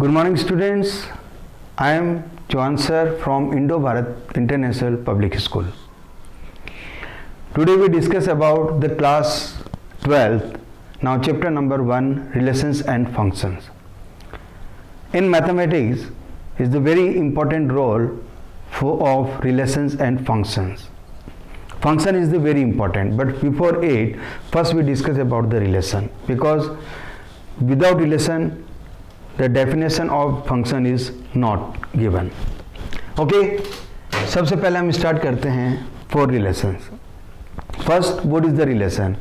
Good morning students, I am Johan sir from Indo-Bharat International Public School. Today we discuss about the class 12th, now chapter number 1, relations and functions. In mathematics is the very important role of relations and functions. Function is the very important, but before it, first we discuss about the relation, because without relation the definition of function is not given. Okay, सबसे पहले हम start करते हैं for relations. First, what is the relation?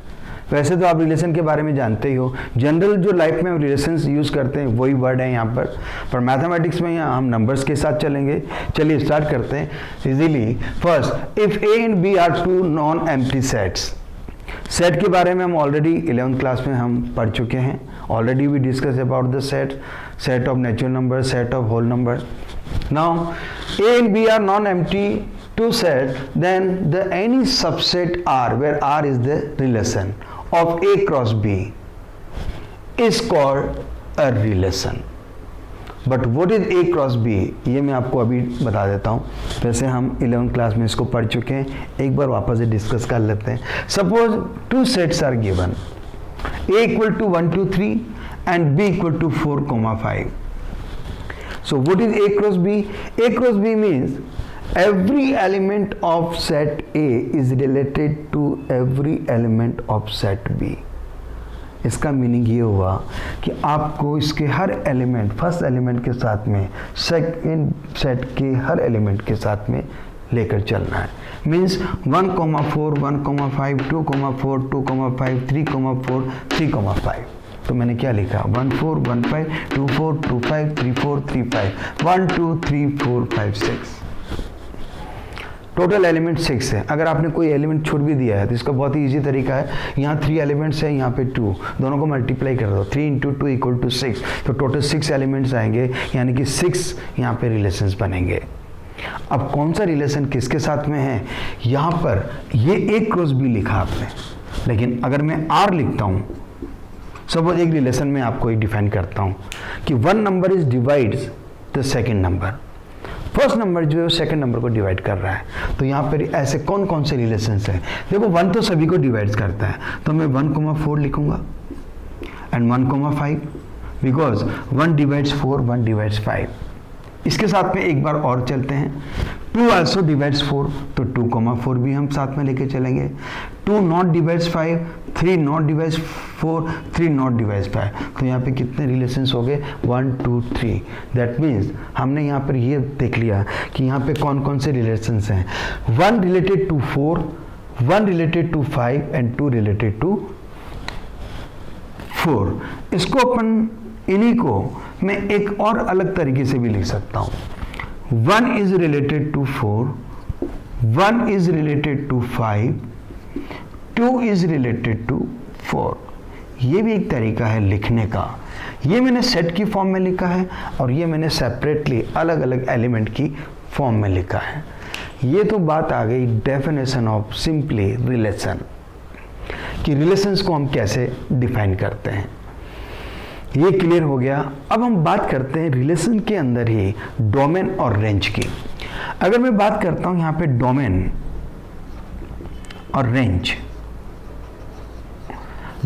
वैसे तो आप relation के बारे में जानते ही हो, जनरल जो लाइफ में हम रिलेशंस यूज़ करते हैं वही वर्ड है यहाँ पर मैथमेटिक्स में यहाँ हम नंबर्स के साथ चलेंगे. चलिए स्टार्ट करते हैं easily. First, if A and B are two non empty sets. Set के बारे में हम ऑलरेडी 11th क्लास में हम पढ़ चुके हैं. Already we discuss about the set of natural number, set of whole number. Now A and B are non empty two set, then the any subset R, where R is the relation of A cross B, is called a relation. But what is A cross B? ये मैं आपको अभी बता देता हूँ. वैसे हम 11th class में इसको पढ़ चुके हैं, एक बार वापस से डिस्कस कर लेते हैं. Suppose two sets are given, A equal to 1 2 3 and B equal to 4 5. So what is A cross B? A cross B means every element of set A is related to every element of set B. इसका meaning ये हुआ कि आपको इसके हर element, first element के साथ में second set के हर एलिमेंट के साथ में लेकर चलना है. मीन्स 1, 4, 1, 5, 2, 4, 2, 5, 3, 4, 3, 5. तो मैंने क्या लिखा? 1 4 1 5 2 4 2 5 3 4 3 5 1 2 3 4 5 6. टोटल एलिमेंट 6 है. अगर आपने कोई एलिमेंट छोड़ भी दिया है तो इसका बहुत ही ईजी तरीका है. यहाँ 3 एलिमेंट्स है, यहाँ पे 2, दोनों को मल्टीप्लाई कर दो. 3 × 2 = 6. तो टोटल 6 एलिमेंट्स आएंगे, यानी कि 6 यहाँ पे रिलेशंस बनेंगे. अब कौन सा रिलेशन किसके साथ में है? यहाँ पर ये A क्रॉस B लिखा आपने, लेकिन अगर मैं R लिखता हूँ, सपोज एक रिलेशन में आपको एक डिफाइन करता हूँ कि 1 number is divides the second number. First number जो है सेकंड नंबर को डिवाइड कर रहा है. तो यहाँ पर ऐसे कौन कौन से रिलेशंस हैं? देखो 1 तो सभी को डिवाइड करता है, तो मैं 1, 4 लिखूंगा एंड 1, 5, बिकॉज 1 डिवाइड्स 4, 1 डिवाइड्स 5. इसके साथ में एक बार और चलते हैं. 2 आल्सो डिवाइड्स 4, तो 2, 4 भी हम साथ में लेके चलेंगे. 2 not divides 5, 3 not divides 4, 3 not divides 5. तो यहाँ पे कितने रिलेशंस हो गए? 1 2 3. दैट मीन्स हमने यहाँ पर ये देख लिया कि यहाँ पे कौन कौन से रिलेशंस हैं. 1 related to 4, 1 related to 5 and 2 related to 4. इसको अपन इन्हीं को मैं एक और अलग तरीके से भी लिख सकता हूँ. 1 is related to 4, 1 is related to 5, 2 is related to 4. ये भी एक तरीका है लिखने का. ये मैंने सेट की फॉर्म में लिखा है और ये मैंने सेपरेटली अलग अलग एलिमेंट की फॉर्म में लिखा है. ये तो बात आ गई डेफिनेशन ऑफ सिंपली रिलेशन, कि रिलेशंस को हम कैसे डिफाइन करते हैं. ये क्लियर हो गया. अब हम बात करते हैं रिलेशन के अंदर ही डोमेन और रेंज की. अगर मैं बात करता हूं यहाँ पे डोमेन और range.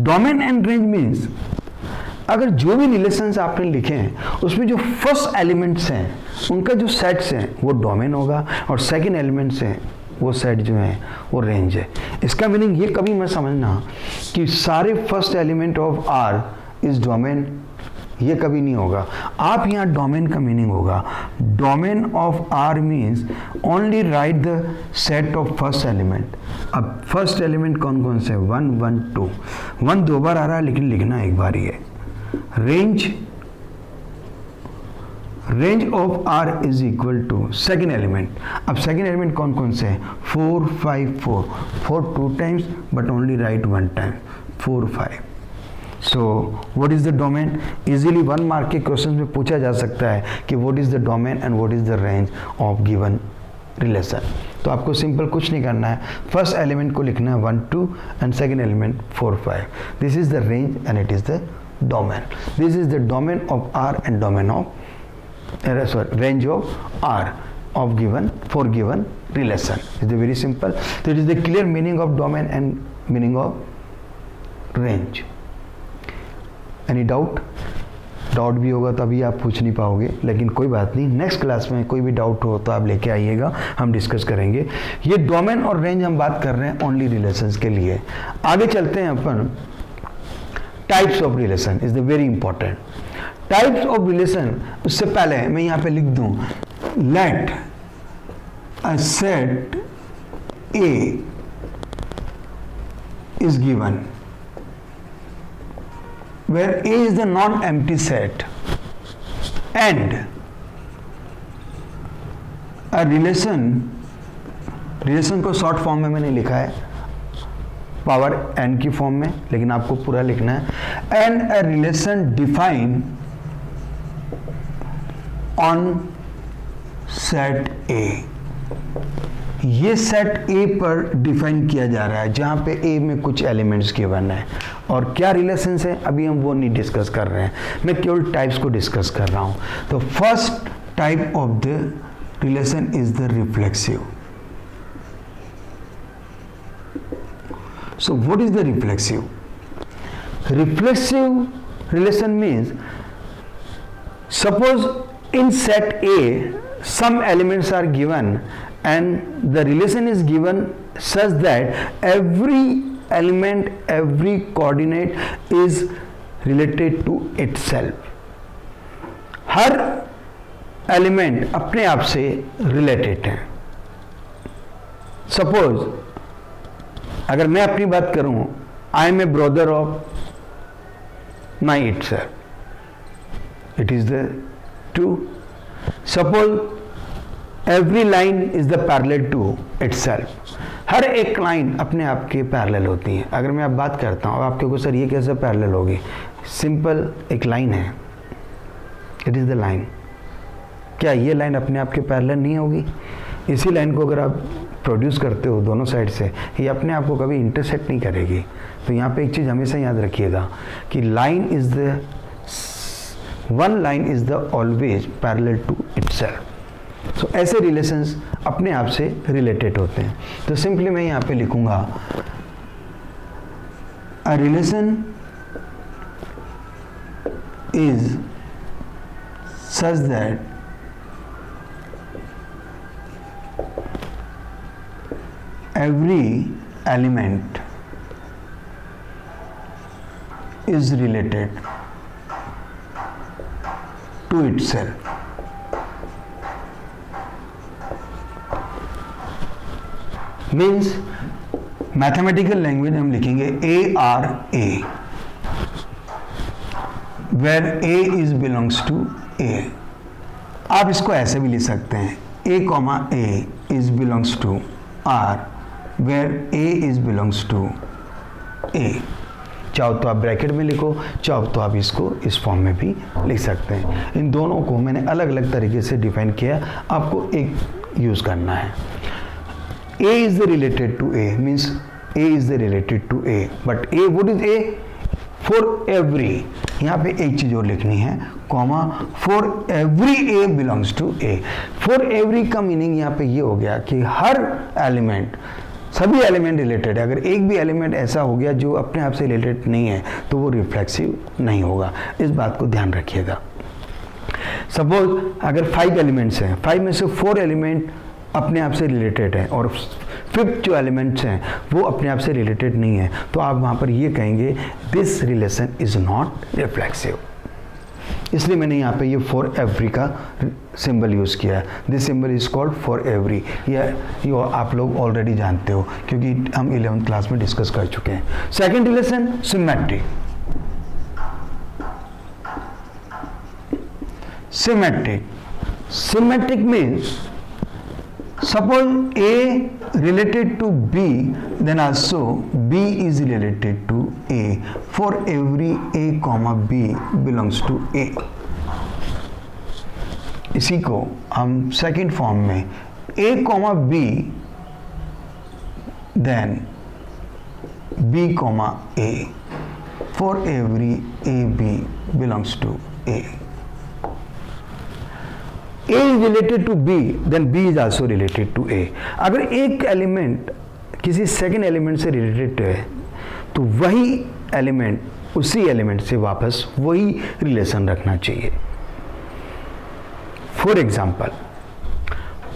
Domain and range means अगर जो भी रिलेशंस आपने लिखे हैं उसमें जो फर्स्ट एलिमेंट्स हैं उनका जो सेट्स हैं वो डोमेन होगा, और सेकंड एलिमेंट्स हैं वो सेट जो है वो रेंज है. इसका मीनिंग ये कभी मत समझना कि सारे first element of R is domain, ये कभी नहीं होगा. आप यहाँ डोमेन का मीनिंग होगा domain of R means only right the set of first element. अब फर्स्ट एलिमेंट कौन कौन से? 1 1 2. 1 2 बार आ रहा है लेकिन लिखना एक बार ही है. Range of R is equal to second element. अब सेकेंड एलिमेंट कौन कौन से हैं? 4 5 4. 4 2 times but only write 1 time. 4 5. So what is the domain? Easily 1 mark के क्वेश्चन में पूछा जा सकता है कि what is the domain and what is the range of given relation. तो आपको सिंपल कुछ नहीं करना है, फर्स्ट एलिमेंट को लिखना है 1 2 and second element 4 5. This is the range and it is the domain. This is the domain of R and domain of range of R of for given relation. It's very simple. So it is the clear meaning of domain and meaning of range. Any doubt? Doubt भी होगा तो अभी आप पूछ नहीं पाओगे, लेकिन कोई बात नहीं, नेक्स्ट क्लास में कोई भी डाउट हो तो आप लेके आइएगा, हम डिस्कस करेंगे. ये डोमेन और रेंज हम बात कर रहे हैं ओनली रिलेशंस के लिए. आगे चलते हैं अपन. Types of relation is the very important. Types of relation, उससे पहले मैं यहाँ पे लिख दूं, let a set A is given where A is the non-empty set and a relation को शॉर्ट फॉर्म में मैंने लिखा है, पावर n की फॉर्म में, लेकिन आपको पूरा लिखना है. And a relation defined on set A. ये सेट ए पर डिफाइन किया जा रहा है जहां पे ए में कुछ एलिमेंट्स गिवन है. और क्या रिलेशंस है अभी हम वो नहीं डिस्कस कर रहे हैं, मैं केवल टाइप्स को डिस्कस कर रहा हूं. तो first type of the relation is the reflexive. So what is the reflexive? Reflexive relation means suppose in set A some elements are given and the relation is given such that every element, every coordinate is related to itself. Her element अपने आप से related है. Suppose अगर मैं अपनी बात करूं, I am a brother of my it sir, it is the true. Suppose every line is the parallel to itself. हर एक लाइन अपने आप के पैरेलल होती है. अगर मैं अब बात करता हूँ आपके को, सर ये कैसे पैरेलल होगी? सिंपल, एक लाइन है, इट इज द लाइन. क्या ये लाइन अपने आप के पैरेलल नहीं होगी? इसी लाइन को अगर आप प्रोड्यूस करते हो दोनों साइड से, ये अपने आप को कभी इंटरसेक्ट नहीं करेगी. तो यहाँ पे एक चीज़ हमेशा याद रखिएगा कि line is the one line is the always parallel to itself. So ऐसे रिलेशंस अपने आप से रिलेटेड होते हैं. तो सिंपली मैं यहाँ पे लिखूंगा a relation is such that every element is related to itself. Means mathematical language हम लिखेंगे ARA, where A is belongs to A. आप इसको ऐसे भी लिख सकते हैं A, A is belongs to R, where A is belongs to A. चाहो तो आप ब्रैकेट में लिखो, चाहो तो आप इसको इस फॉर्म में भी लिख सकते हैं. इन दोनों को मैंने अलग अलग तरीके से डिफाइन किया, आपको एक यूज़ करना है. A is the related to A means A is the related to A, but A, what is A? For every, यहाँ पे एक चीज़ और लिखनी है, comma, for every A belongs to A. For every का मीनिंग यहाँ पे ये हो गया कि हर एलिमेंट, सभी एलिमेंट रिलेटेड है. अगर एक भी एलिमेंट ऐसा हो गया जो अपने आप से रिलेटेड नहीं है तो वो रिफ्लेक्सिव नहीं होगा. इस बात को ध्यान रखिएगा. सपोज अगर 5 एलिमेंट्स हैं, 5 में से 4 एलिमेंट अपने आप से रिलेटेड है और 5th जो एलिमेंट्स हैं वो अपने आप से रिलेटेड नहीं है, तो आप वहाँ पर ये कहेंगे this relation is not reflexive. इसलिए मैंने यहाँ पे ये फॉर एवरी का सिंबल यूज़ किया है. This symbol is called for every. ये आप लोग ऑलरेडी जानते हो क्योंकि हम 11th क्लास में डिस्कस कर चुके हैं. Second relation symmetric. Symmetric means suppose A related to B, then also B is related to A for every A comma B belongs to A. इसी को हम सेकेंड फॉर्म में A comma B then B comma A. for every AB belongs to A. A is related to B, then B is also related to A. अगर एक element किसी second element से related है तो वही element उसी element से वापस वही रिलेशन रखना चाहिए. For example,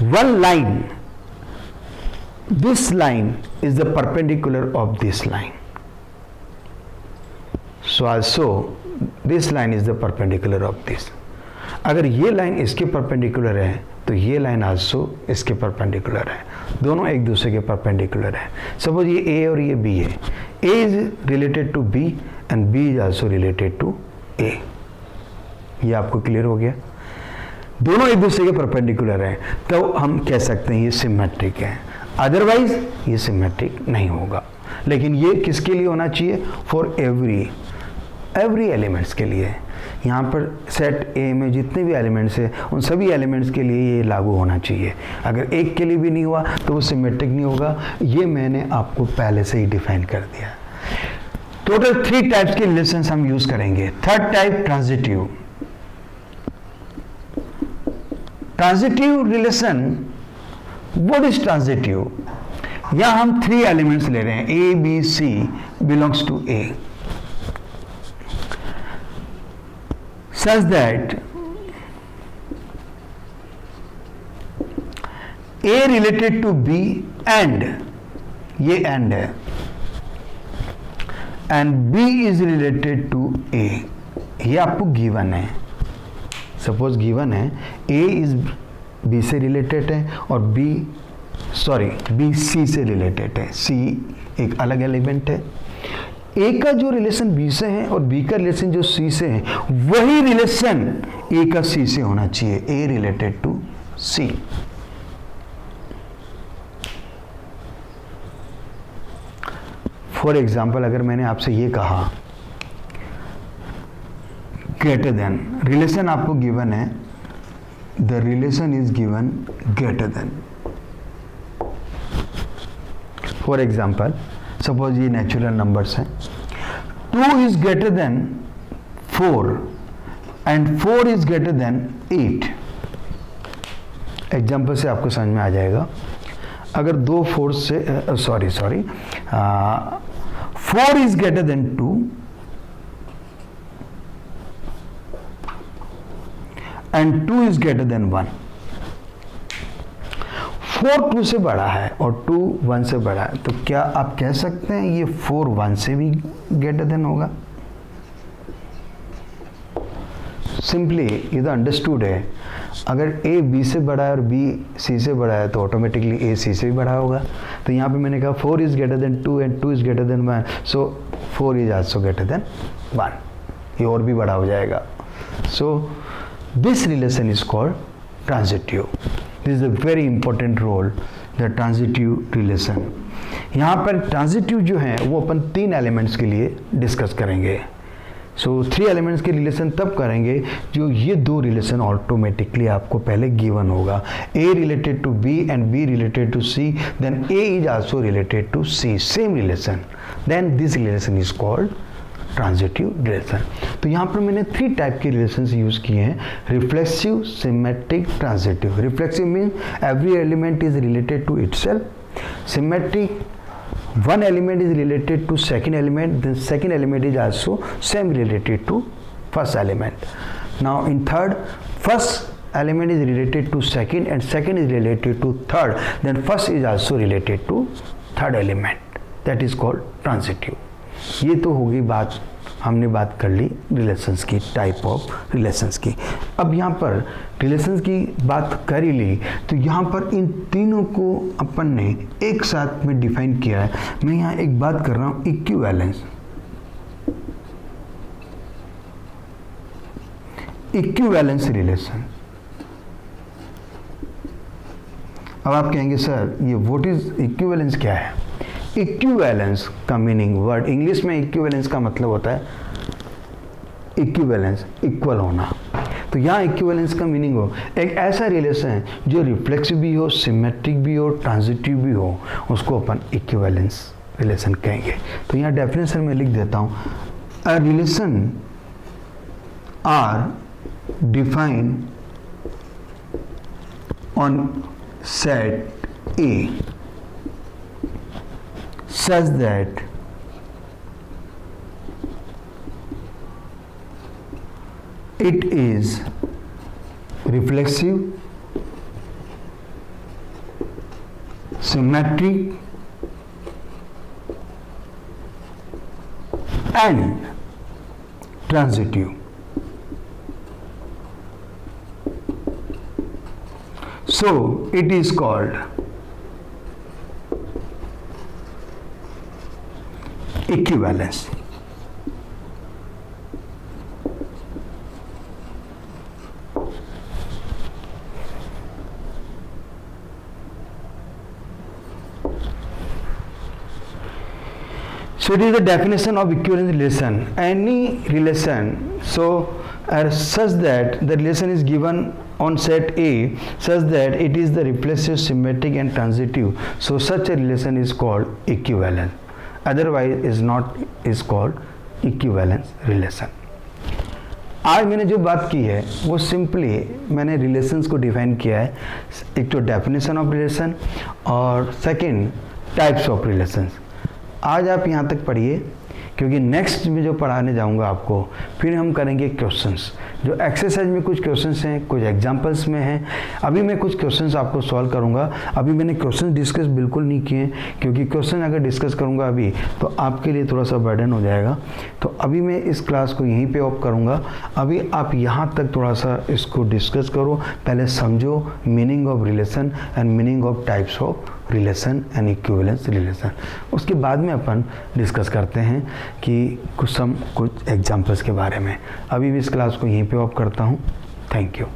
one line, this line is the perpendicular of this line, so also this line is the perpendicular of this. अगर ये लाइन इसके परपेंडिकुलर है तो ये लाइन also इसके परपेंडिकुलर है, दोनों एक दूसरे के परपेंडिकुलर है. सपोज ये A और ये B है, A is related to B and B is also related to A. ये आपको क्लियर हो गया? दोनों एक दूसरे के परपेंडिकुलर हैं तो हम कह सकते हैं ये सिमेट्रिक है, अदरवाइज ये सिमेट्रिक नहीं होगा. लेकिन ये किसके लिए होना चाहिए? फॉर एवरी एलिमेंट्स के लिए. यहाँ पर सेट ए में जितने भी एलिमेंट्स हैं उन सभी एलिमेंट्स के लिए ये लागू होना चाहिए. अगर एक के लिए भी नहीं हुआ तो वो सिमेट्रिक नहीं होगा. ये मैंने आपको पहले से ही डिफाइन कर दिया. टोटल 3 टाइप्स के रिलेशंस हम यूज करेंगे. Third type, transitive. Transitive relation, what is transitive? यहां हम 3 एलिमेंट्स ले रहे हैं, A B C belongs to A, such that A related to B and ये and है and B is related to A. ये आपको गिवन है. सपोज गिवन है A is B से रिलेटेड है और B C से रिलेटेड है. C एक अलग एलिमेंट है. ए का जो रिलेशन बी से है और बी का रिलेशन जो सी से है वही रिलेशन ए का सी से होना चाहिए. A related to C. For example, अगर मैंने आपसे ये कहा ग्रेटर देन, रिलेशन आपको गिवन है, the relation is given greater than. For example, suppose ये नेचुरल नंबर्स हैं. 2 is greater than 4 and 4 is greater than 8. Example से आपको समझ में आ जाएगा. अगर 2 4 से 4 is greater then 2 and 2 is greater then 1. 4 2 से बड़ा है और 2 1 से बड़ा है, तो क्या आप कह सकते हैं ये 4 1 से भी ग्रेटर देन होगा? सिंपली ये तो अंडरस्टूड है. अगर A B से बड़ा है और B C से बड़ा है तो ऑटोमेटिकली A C से भी बड़ा होगा. तो यहाँ पे मैंने कहा 4 is greater then 2 and 2 is greater then 1, so 4 is also greater than 1. ये और भी बड़ा हो जाएगा. So this relation is called transitive. This is a very important role, the transitive relation. यहाँ पर ट्रांजिटिव जो है वो अपन 3 एलिमेंट्स के लिए डिस्कस करेंगे. सो 3 एलिमेंट्स के रिलेशन तब करेंगे जो ये 2 रिलेशन ऑटोमेटिकली आपको पहले गिवन होगा. A related to B and B related to C, then A is also related to C, same relation. Then this relation is called transitive relation. तो यहाँ पर मैंने 3 टाइप के रिलेशंस यूज किए हैं, reflexive, symmetric, transitive. Reflexive means every element is related to itself. Symmetric, one element is related to second element, then second element is also same related to first element. Now in third, first element is related to second and second is related to third, then first is also related to third element. That is called transitive. ये तो होगी बात, हमने बात कर ली relations की, type of relations की. अब यहाँ पर रिलेशंस की बात कर ही ली तो यहाँ पर इन तीनों को अपन ने एक साथ में डिफाइन किया है. मैं यहाँ एक बात कर रहा हूँ इक्विवेलेंस. Equivalence relation. अब आप कहेंगे सर ये व्हाट इज इक्विवेलेंस, क्या है? इक्विवेलेंस का मीनिंग, वर्ड इंग्लिश में इक्विवेलेंस का मतलब होता है इक्विवेलेंस, इक्वल होना. तो यहाँ इक्विवेलेंस का मीनिंग हो एक ऐसा रिलेशन जो रिफ्लेक्सिव भी हो, सिमेट्रिक भी हो, ट्रांजिटिव भी हो, उसको अपन इक्विवेलेंस रिलेशन कहेंगे. तो यहाँ डेफिनेशन में लिख देता हूँ. A relation are defined on set A such that it is reflexive, symmetric, and transitive. So it is called equivalence. So it is the definition of equivalence relation. Any relation such that the relation is given on set A such that it is the reflexive, symmetric and transitive. So such a relation is called equivalence. Otherwise is called equivalence relation. आज मैंने जो बात की है वो simply मैंने relations को define किया है. एक तो डेफिनेशन ऑफ रिलेशन और सेकंड टाइप्स ऑफ रिलेशंस. आज आप यहाँ तक पढ़िए क्योंकि नेक्स्ट में जो पढ़ाने जाऊँगा आपको फिर हम करेंगे क्वेश्चंस. जो एक्सरसाइज में कुछ क्वेश्चंस हैं, कुछ एग्जांपल्स में हैं. अभी मैं कुछ क्वेश्चंस आपको सॉल्व करूँगा. अभी मैंने क्वेश्चन डिस्कस बिल्कुल नहीं किए क्योंकि क्वेश्चन अगर डिस्कस करूँगा अभी तो आपके लिए थोड़ा सा बर्डन हो जाएगा. तो अभी मैं इस क्लास को यहीं पे ऑफ करूँगा. अभी आप यहाँ तक थोड़ा सा इसको डिस्कस करो, पहले समझो meaning of relation and meaning of types of relation and equivalence relation. उसके बाद में अपन डिस्कस करते हैं कि कुछ एग्जांपल्स के बारे में. अभी भी इस क्लास को यहीं पे ऑफ करता हूँ. Thank you.